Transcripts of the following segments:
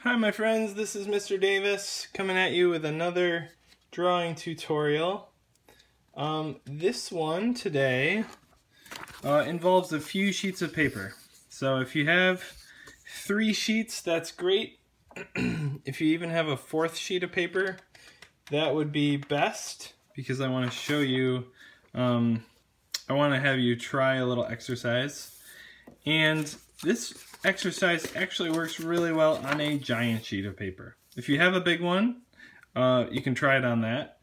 Hi my friends, this is Mr. Davis coming at you with another drawing tutorial. This one today involves a few sheets of paper. So if you have 3 sheets, that's great. If you even have a 4th sheet of paper, that would be best, because I want to show you, I want to have you try a little exercise. And this exercise actually works really well on a giant sheet of paper. If you have a big one, you can try it on that.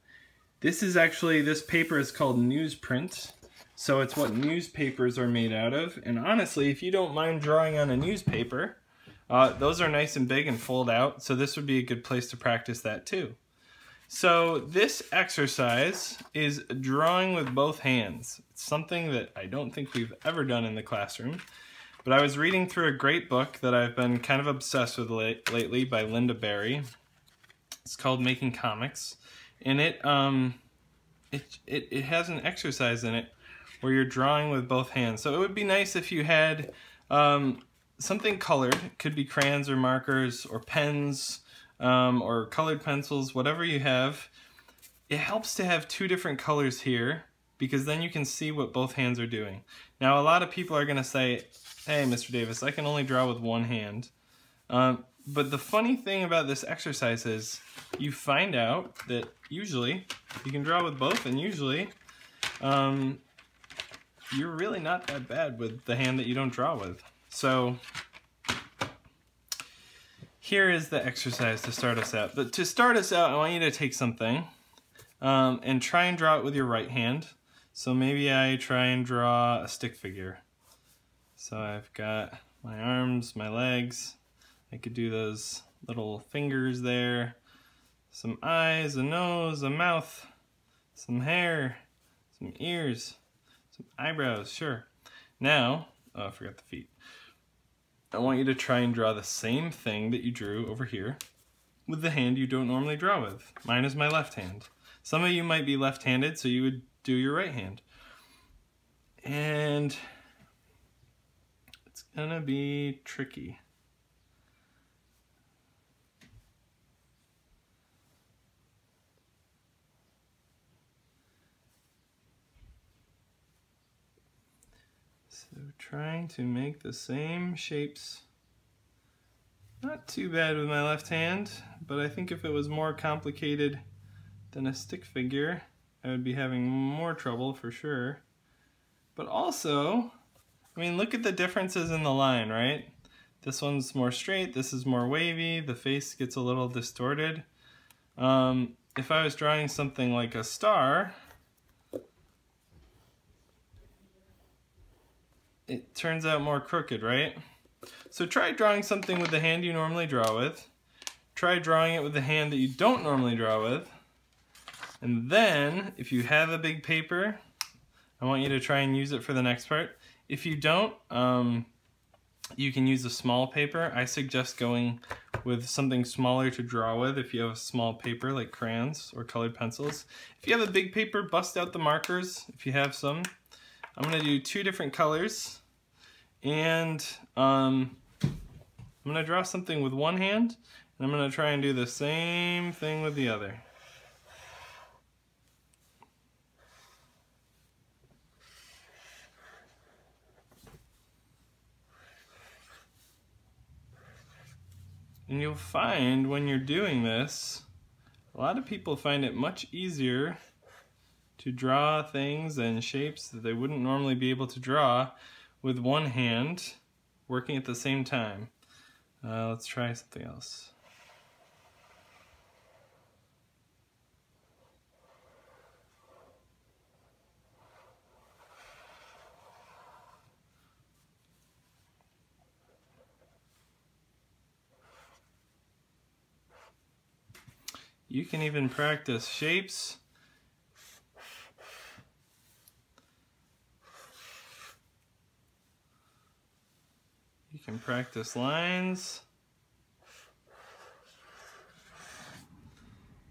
This paper is called newsprint, so it's what newspapers are made out of. And honestly, if you don't mind drawing on a newspaper, those are nice and big and fold out, so this would be a good place to practice that too. So this exercise is drawing with both hands. It's something that I don't think we've ever done in the classroom. But I was reading through a great book that I've been kind of obsessed with lately by Linda Barry. It's called Making Comics, and it has an exercise in it where you're drawing with both hands. So it would be nice if you had something colored. It could be crayons or markers or pens or colored pencils, whatever you have. It helps to have 2 different colors here, because then you can see what both hands are doing. Now a lot of people are going to say, hey, Mr. Davis, I can only draw with one hand. But the funny thing about this exercise is you find out that usually you can draw with both, and usually you're really not that bad with the hand that you don't draw with. So here is the exercise to start us out. But to start us out, I want you to take something and try and draw it with your right hand. So maybe I try and draw a stick figure. So I've got my arms, my legs. I could do those little fingers there. Some eyes, a nose, a mouth, some hair, some ears, some eyebrows, sure. Now, oh, I forgot the feet. I want you to try and draw the same thing that you drew over here with the hand you don't normally draw with. Mine is my left hand. Some of you might be left-handed, so you would do your right hand. And it's gonna be tricky. So trying to make the same shapes. Not too bad with my left hand, but I think if it was more complicated than a stick figure, I would be having more trouble for sure. But also, I mean, look at the differences in the line, right? This one's more straight, this is more wavy, the face gets a little distorted. If I was drawing something like a star, it turns out more crooked, right? So try drawing something with the hand you normally draw with. Try drawing it with the hand that you don't normally draw with. And then, if you have a big paper, I want you to try and use it for the next part. If you don't, you can use a small paper. I suggest going with something smaller to draw with if you have a small paper like crayons or colored pencils. If you have a big paper, bust out the markers if you have some. I'm going to do 2 different colors, and I'm going to draw something with one hand, and I'm going to try and do the same thing with the other. And you'll find when you're doing this, a lot of people find it much easier to draw things and shapes that they wouldn't normally be able to draw with one hand working at the same time. Let's try something else. You can even practice shapes. You can practice lines.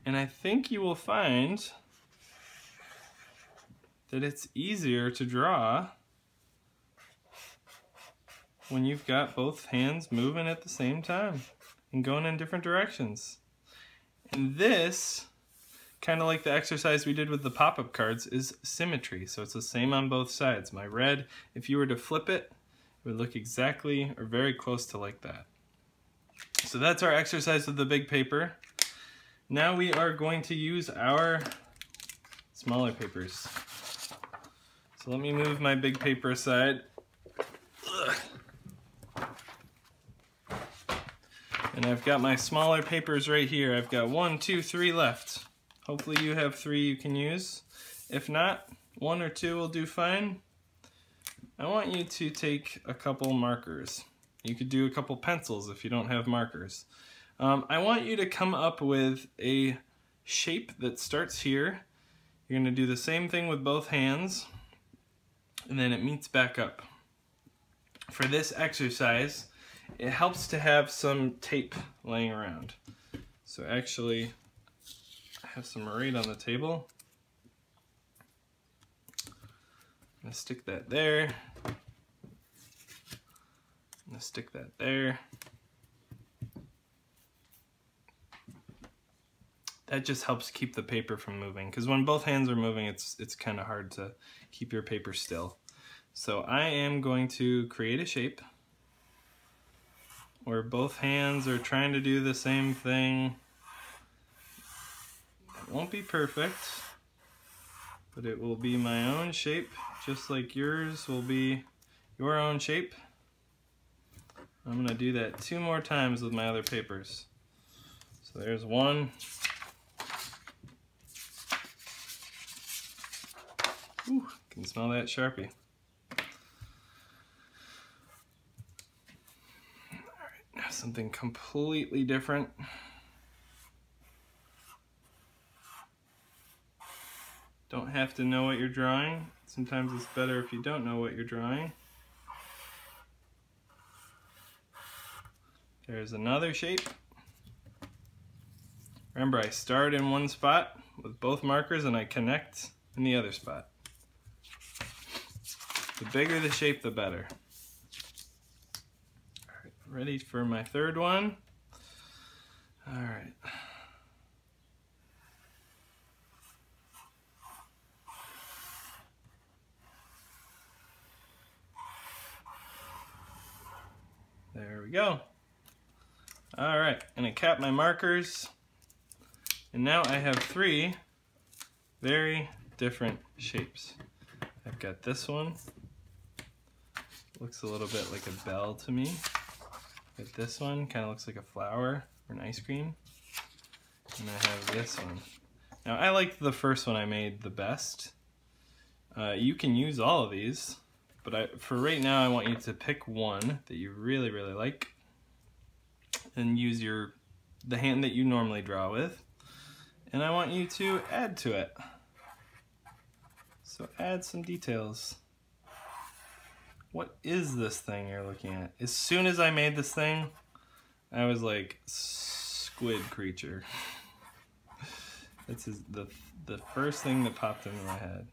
And I think you will find that it's easier to draw when you've got both hands moving at the same time. and going in different directions. And this, kind of like the exercise we did with the pop-up cards, is symmetry. So it's the same on both sides. My red, if you were to flip it, it would look exactly or very close to like that. So that's our exercise with the big paper. Now we are going to use our smaller papers. So let me move my big paper aside. And I've got my smaller papers right here. I've got 1, 2, 3 left. Hopefully you have 3 you can use. If not, 1 or 2 will do fine. I want you to take a couple markers. You could do a couple pencils if you don't have markers. I want you to come up with a shape that starts here. You're going to do the same thing with both hands, and then it meets back up. For this exercise, it helps to have some tape laying around. So actually, I have some right on the table. I'm going to stick that there. I'm going to stick that there. That just helps keep the paper from moving, because when both hands are moving, it's kind of hard to keep your paper still. So I am going to create a shape where both hands are trying to do the same thing. It won't be perfect, but it will be my own shape, just like yours will be your own shape. I'm going to do that 2 more times with my other papers. So there's 1. Ooh, can smell that Sharpie. Alright, now something completely different. Don't have to know what you're drawing. Sometimes it's better if you don't know what you're drawing. There's another shape. Remember, I start in one spot with both markers and I connect in the other spot. The bigger the shape, the better. All right, ready for my third one? All right. There we go. All right, I'm gonna cap my markers. And now I have 3 very different shapes. I've got this one. Looks a little bit like a bell to me. But this one kind of looks like a flower or an ice cream. And I have this one. Now I like the first one I made the best. You can use all of these, but for right now I want you to pick one that you really, really like and use the hand that you normally draw with. And I want you to add to it. So add some details. What is this thing you're looking at? As soon as I made this thing, I was like, squid creature. That's the first thing that popped into my head.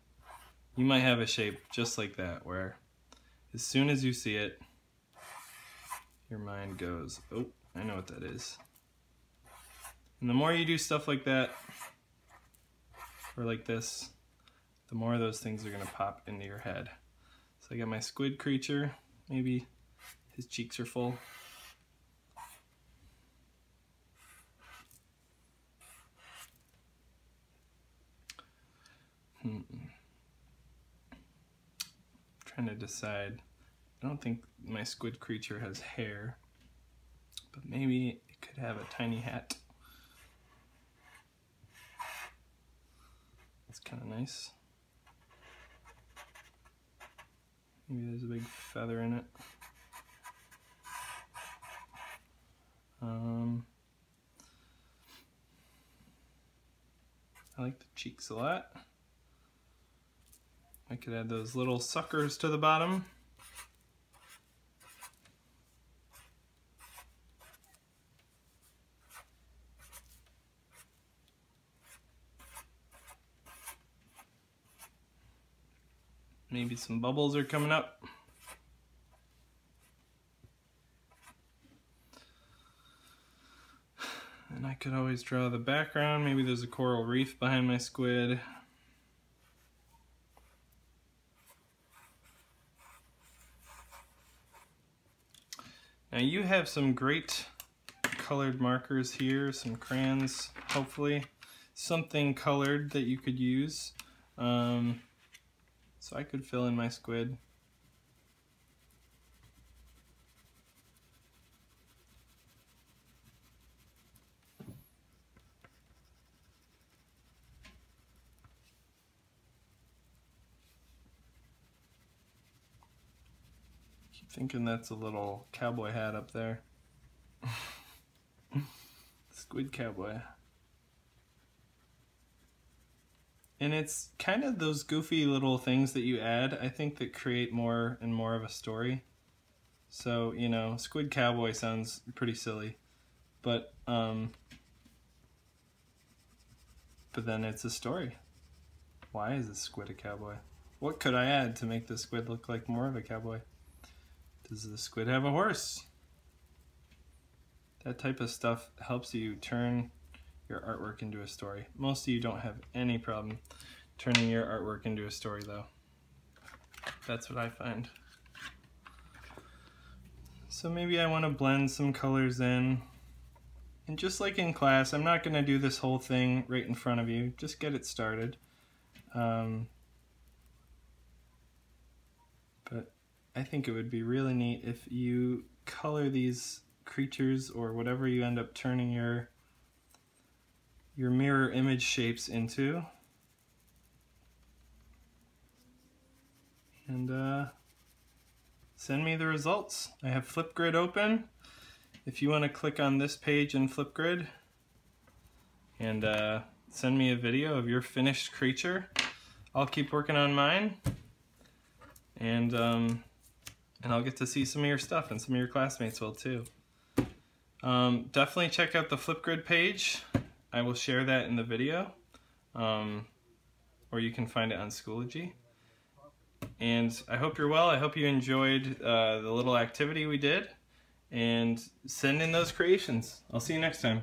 You might have a shape just like that, where as soon as you see it, your mind goes, oh, I know what that is. And the more you do stuff like that, or like this, the more those things are going to pop into your head. So I got my squid creature. Maybe his cheeks are full. Trying to decide. I don't think my squid creature has hair, but maybe it could have a tiny hat. That's kind of nice. Maybe there's a big feather in it. I like the cheeks a lot. I could add those little suckers to the bottom. Maybe some bubbles are coming up. And I could always draw the background. Maybe there's a coral reef behind my squid. Now you have some great colored markers here, some crayons, hopefully. Something colored that you could use. So I could fill in my squid. Keep thinking that's a little cowboy hat up there. Squid cowboy. And it's kind of those goofy little things that you add, I think, that create more and more of a story. So, you know, squid cowboy sounds pretty silly, but then it's a story. Why is this squid a cowboy? What could I add to make the squid look like more of a cowboy? Does the squid have a horse? That type of stuff helps you turn your artwork into a story. Most of you don't have any problem turning your artwork into a story, though. That's what I find. So maybe I want to blend some colors in. And just like in class, I'm not going to do this whole thing right in front of you. Just get it started. But I think it would be really neat if you color these creatures or whatever you end up turning your mirror image shapes into. And send me the results. I have Flipgrid open. If you want to click on this page in Flipgrid and send me a video of your finished creature, I'll keep working on mine, and I'll get to see some of your stuff, and some of your classmates will too. Definitely check out the Flipgrid page. I will share that in the video, or you can find it on Schoology. And I hope you're well. I hope you enjoyed the little activity we did, and send in those creations. I'll see you next time.